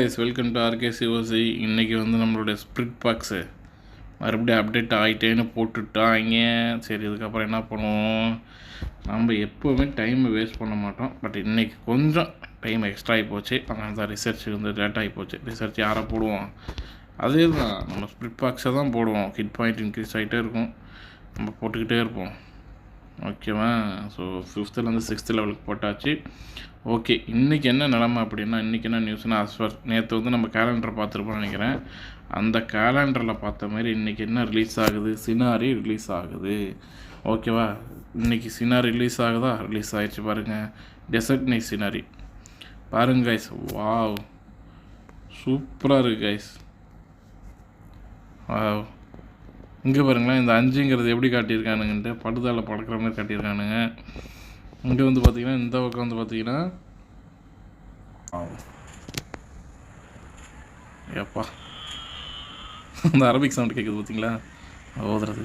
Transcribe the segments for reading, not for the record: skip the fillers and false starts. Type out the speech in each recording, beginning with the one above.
Welcome to ஆர்கேசிஓசி. இன்றைக்கி வந்து நம்மளுடைய ஸ்பிரிட் பாக்ஸு மறுபடியும் அப்டேட் ஆகிட்டேன்னு போட்டுட்டாங்க. சரி, இதுக்கப்புறம் என்ன பண்ணுவோம்? நம்ம எப்போவுமே டைமை வேஸ்ட் பண்ண மாட்டோம். பட் இன்றைக்கி கொஞ்சம் டைம் எக்ஸ்ட்ரா ஆகி போச்சு. அதனால தான் ரிசர்ச் வந்து லேட் ஆகி போச்சு. ரிசர்ச் யாரை போடுவோம்? அதே தான், நம்ம ஸ்பிரிட் பாக்ஸை தான் போடுவோம். ஹிட் பாயிண்ட் இன்க்ரீஸ் ஆகிட்டே இருக்கும், நம்ம போட்டுக்கிட்டே இருப்போம். ஓகேவா? ஸோ 5th-லேருந்து 6th லெவலுக்கு போட்டாச்சு. ஓகே, இன்றைக்கி என்ன நிலமை அப்படின்னா, இன்றைக்கி என்ன நியூஸ்னால், அஸ்வர் நேற்று வந்து நம்ம கேலண்டரை பார்த்துருப்போம்னு நினைக்கிறேன். அந்த கேலண்டரில் பார்த்த மாதிரி இன்றைக்கி என்ன ரிலீஸ் ஆகுது? சினாரி ரிலீஸ் ஆகுது. ஓகேவா? இன்றைக்கி சினாரி ரிலீஸ் ஆகுதா? ரிலீஸ் ஆகிடுச்சு பாருங்கள். டெசர்ட் நைட் சினாரி பாருங்க கைஸ். வாவ், சூப்பராக இருக்குது கைஸ். வாவ், இங்கே பாருங்களேன், இந்த 5ங்கிறது எப்படி காட்டியிருக்கானுங்கன்ட்டு படுதால படுக்கிற மாதிரி காட்டியிருக்கானுங்க. இங்கே வந்து பார்த்திங்கன்னா, இந்த பக்கம் வந்து பார்த்திங்கன்னா, எப்பா அந்த அரபிக் சவுண்டு கேட்குது பார்த்தீங்களா, ஓதுறது.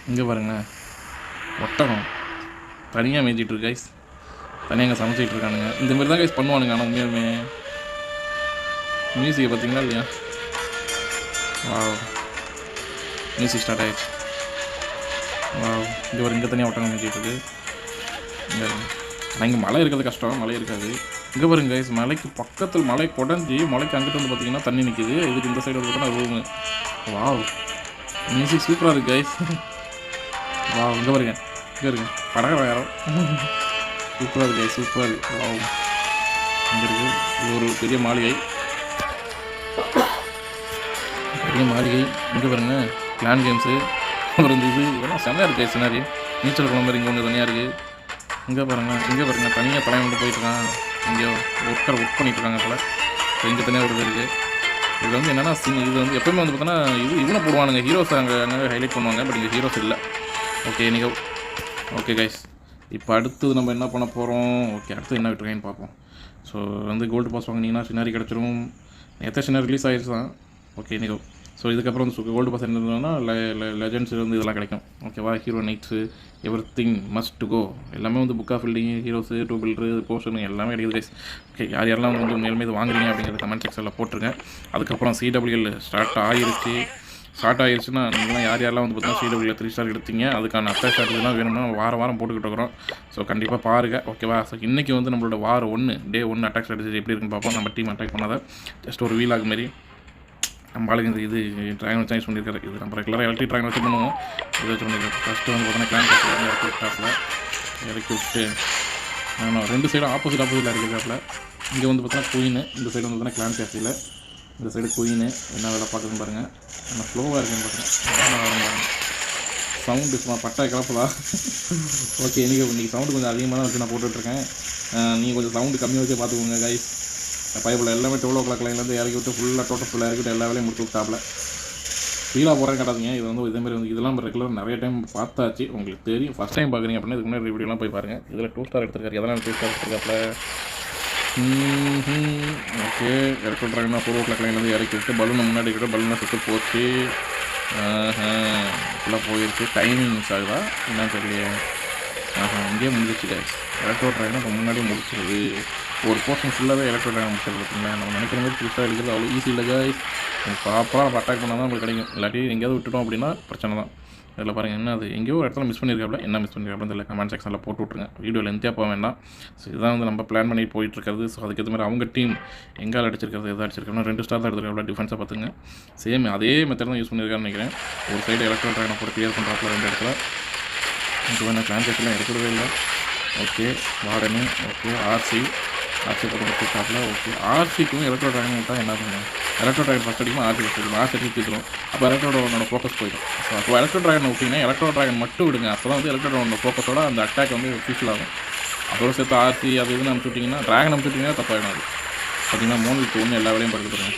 இங்கே பாருங்களேன், ஒட்டகம் தனியாக மேய்ஞ்சிட்ருக்கு கைஸ். தனியாக அங்கே சமைச்சிட்டு இருக்கானுங்க. இந்த மாதிரி தான் கைஸ் பண்ணுவானுங்க. ஆனால் உண்மையுமே மியூசிக்கை பார்த்தீங்களா இல்லையா? வாவ், மியூசிக் ஸ்டார்ட் ஆகிடுச்சு. வாவ், இங்கே ஒரு இங்கே தனியாக ஒட்டகம் மேய்ச்சிட்ருக்கு. இங்கே மழை இருக்கிறது கஷ்டம், மழை இருக்காது. இங்கே பாருங்க கைஸ், மலைக்கு பக்கத்தில் மலை குடஞ்சி மலைக்கு அங்கிட்டு வந்து பார்த்தீங்கன்னா தண்ணி நிற்கிது. இதுக்கு இந்த சைடு வந்து பார்த்தீங்கன்னா ரூமு. வாவ், மியூசிக் சூப்பராக இருக்குது கைஸ். வாவ், இங்கே பாருங்க, இங்கே இருங்க படகை வேறு சூப்பராக இருக்குது கைஸ், சூப்பராக இருக்குது. வாவ், இங்கே இருக்குது. இது ஒரு பெரிய மாளிகை, பெரிய மாளிகை. இங்கே பாருங்க, கிளான் கேம்ஸு, அப்புறம் இந்த இதெல்லாம் செம்மையாக இருக்குது கைஸ். சினாரி நீச்சல் குளம் மாதிரி இங்கே ஒன்று தனியாக இருக்குது. இங்கே பாருங்கள், இங்கே பாருங்கள், தனியாக பழைய கொண்டு போயிட்டுருக்கான். இங்கே ஒர்க் பண்ணிகிட்ருக்காங்க போல். ஸோ இங்கே தனியாக ஒரு இது இருக்குது. இது வந்து என்னென்னா, இது வந்து எப்போயுமே வந்து பார்த்தோன்னா இவனை போடுவானுங்க, ஹீரோஸ் அங்கே ஹைலைட் பண்ணுவாங்க. பட் இங்கே ஹீரோஸ் இல்லை. ஓகே, நீங்கள் ஓகே கைஸ், இப்போ அடுத்தது நம்ம என்ன பண்ண போகிறோம்? ஓகே, அடுத்து என்ன விட்டுருக்கேன்னு பார்ப்போம். ஸோ வந்து கோல்டு பாஸ் வாங்கினீங்கன்னா சினாரி கிடச்சிரும். எத்தனை சினாரி ரிலீஸ் ஆகிடுச்சு தான். ஓகே, நீங்கள் ஸோ இதுக்கப்புறம் வந்து கோல்டு பாஸ் இருந்ததுன்னா லெஜெண்ட்ஸ் வந்து இதெல்லாம் கிடைக்கும். ஓகேவா? Hero nights, everything must to go எல்லாமே வந்து book of building, heroes, to builder, portion எல்லாமே கிடைக்குது கைஸ். ஓகே, யார் யாரெல்லாம் வந்து மேலுமே இது வாங்குறீங்க அப்படிங்கிறது கமெண்ட் செக்ஷனில் போட்டுருங்க. அதுக்கப்புறம் CWL ஸ்டார்ட் ஆகிருச்சுன்னா நீங்களாம் யார் யாரெல்லாம் வந்து பார்த்தீங்கன்னா CWL 3 ஸ்டார் எடுத்தீங்க, அதுக்கான அட்டாக் ஸ்டார்ட்லாம் வேணும்னா வாரம் போட்டுக்கிட்டு இருக்கிறோம். ஸோ கண்டிப்பாக பாருங்கள். ஓகேவா? ஸோ இன்றைக்கி வந்து நம்மளோட வாரம் 1 டே 1 அட்டாக் ஸ்ட்ராட்டஜி எப்படி இருக்குன்னு பார்ப்போம். நம்ம டீம் அட்டாக் பண்ணாத ஜஸ்ட் ஒரு வீலாக் மாரி நம்ம ஆளுங்க இது ட்ராகன் வச்சு யூஸ் பண்ணியிருக்காரு. இது நம்ம ரெகுலராக எலக்ட்ரிக் ட்ராகன் வச்சு பண்ணுவோம். இது வச்சு பண்ணியிருக்காரு. ஃபஸ்ட்டு வந்து பார்த்தீங்கன்னா கிளான் கேஸில் எலக்ட்ரிக் டாப்பில் இறக்கி விட்டு நான் 2 சைடும் ஆப்போசிட்டில் இருக்கிறாப்புல. இங்கே வந்து பார்த்தீங்கன்னா குயின்னு, இந்த சைடு வந்து பார்த்தீங்கன்னா கிளான் கேஸில், இந்த சைடு குயின்னு. என்ன வேலை பார்க்குதுன்னு பாருங்கள். என்ன ஸ்லோவாக இருக்குன்னு பாருங்கள். சவுண்டு சும்மா பட்டா கிளப்பலா. ஓகே, இன்றைக்கி சவுண்டு கொஞ்சம் அதிகமாக தான் வச்சு நான் போட்டுட்ருக்கேன். நீங்கள் கொஞ்சம் சவுண்டு கம்மியாக வச்சே பார்த்துக்கோங்க கைஸ். பைப்பில் எல்லாமே 12 o'clock லைன்லேருந்து இறக்கி விட்டு ஃபுல்லாக ஃபுல்லாக இறக்கிவிட்டு எல்லா வேலையும் முடிச்சு விட்டாப்பில். ஃபீலாக போகிறேன் கட்டாதீங்க. இது வந்து இதேமாதிரி வந்து இதெல்லாம் ரெகுலர் நிறைய டைம் பார்த்தாச்சு, உங்களுக்கு தெரியும். ஃபஸ்ட் டைம் பார்க்குறீங்க அப்படின்னா இதுக்கு முன்னாடி வீடியோலாம் போய் பாருங்கள். இதில் 2 ஸ்டார் எடுத்துருக்காரு. எதனால் 2 ஸ்டார் எடுத்துருக்காப்புல? ஓகே, எலக்ட்ரோ ட்ராகன் 4 o'clock லைன்லேருந்து இறக்கி விட்டு பலூனை முன்னாடி கிட்ட பலூனை சுட்டு போச்சு. ஃபுல்லாக போயிடுச்சு. டைமிங் மிஸ் ஆகுதா என்னன்னு தெரியலையே. இங்கேயே முடிஞ்சிச்சு கைஸ். எலக்ட்ரோ ட்ராகன் இப்போ முன்னாடியே முடிச்சிருது. ஒரு போர்ஷன் ஃபுல்லாகவே எலக்ட்ரோ ட்ராகன் முடிச்சிருது. பார்த்தீங்களா? நம்ம நினைக்கிற மாதிரி புதுசாக எடுக்கிறது அவ்வளோ ஈஸி இல்லை கைஸ். ப்ராப்பராக நம்ம அட்டாக் பண்ணால் தான் உங்களுக்கு கிடைக்கும். இல்லாட்டி எங்கேயாவது விட்டுட்டோம் அப்படின்னா பிரச்சனை தான். இதில் பாருங்கள், என்ன அது எங்கேயோ ஒரு இடத்துல மிஸ் பண்ணியிருக்காப்ல. என்ன மிஸ் பண்ணியிருக்காப்லன்னு தெரியல. கமெண்ட் செக்ஷனில் போட்டு விட்ருங்க. வீடியோவில் லென்த்தியாக போக வேண்டாம். ஸோ இதுதான் வந்து நம்ம பிளான் பண்ணி போயிட்டுருக்கிறது. ஸோ அதுக்கேற்ற மாதிரி அவங்க டீம் எங்கால் அடிச்சிருக்கிறது, எதாவது அடிச்சிருக்கோம்னா 2 ஸ்டார் தான் எடுத்துருக்காப்ல. டிஃபென்ஸை பார்த்துங்க. சேம் அதே மெத்தட் தான் யூஸ் பண்ணியிருக்காருன்னு நினைக்கிறேன். ஒரு சைடு எலக்ட்ரோ ட்ராகனை போட்டு கிளியர் பண்ணுறாப்புல 2 இடத்துல. இப்போ வேணால் கிளான் கேஸ்லாம் எடுக்கவே இல்லை. Okay, warden. ஓகே, ஆர்சி போட்டு கொடுத்தாப்புல. ஓகே, ஆர்சிக்கும் எலக்ட்ரோ ட்ராகன் விட்டால் என்ன பண்ணுவோம்? எலக்ட்ரோ ட்ராகன் ஃபஸ்ட் அடிக்கும், ஆர்சி ஃபஸ்ட் அடிக்கும். ஆர்சி அடிச்சு தீர்த்துடும். அப்போ எலக்ட்ரோ ட்ராகனோட ஃபோக்கஸ் போயிடும். ஸோ அப்போ எலக்ட்ரோ ட்ராகன் விட்டிங்கன்னா எலக்ட்ரோ ட்ராகன் மட்டும் விடுங்க. அப்போ தான் வந்து எலக்ட்ரோ ட்ராகனோட ஃபோக்கஸோட அந்த அட்டாக் வந்து ஃபீல் ஆகும். அதோட சேர்த்து ஆர்சி அது இதுன்னு அனுப்பிச்சு விட்டிங்கன்னா, ட்ராகன் அனுப்பிச்சு விட்டிங்கன்னா தப்பாகிடும். அது பார்த்தீங்கன்னா 3-1 எல்லா வேலையும் படுத்துருங்க.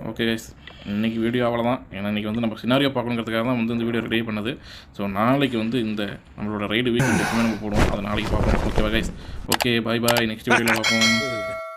ஓகே கைஸ், இன்றைக்கி வீடியோ அவ்வளோதான். ஏன்னா இன்றைக்கி வந்து நம்ம சினாரியோ பார்க்கணுங்கிறதுக்காக தான் வந்து இந்த வீடியோ ரெடி பண்ணது. ஸோ நாளைக்கு வந்து இந்த நம்மளோட ரைடு வீக் டெஸ்ட்டுமே நம்ம போடுவோம். அதை நாளைக்கு பார்ப்போம். ஓகேவா கைஸ்? ஓகே, பாய். நெக்ஸ்ட் வீடியோவில் பார்ப்போம்.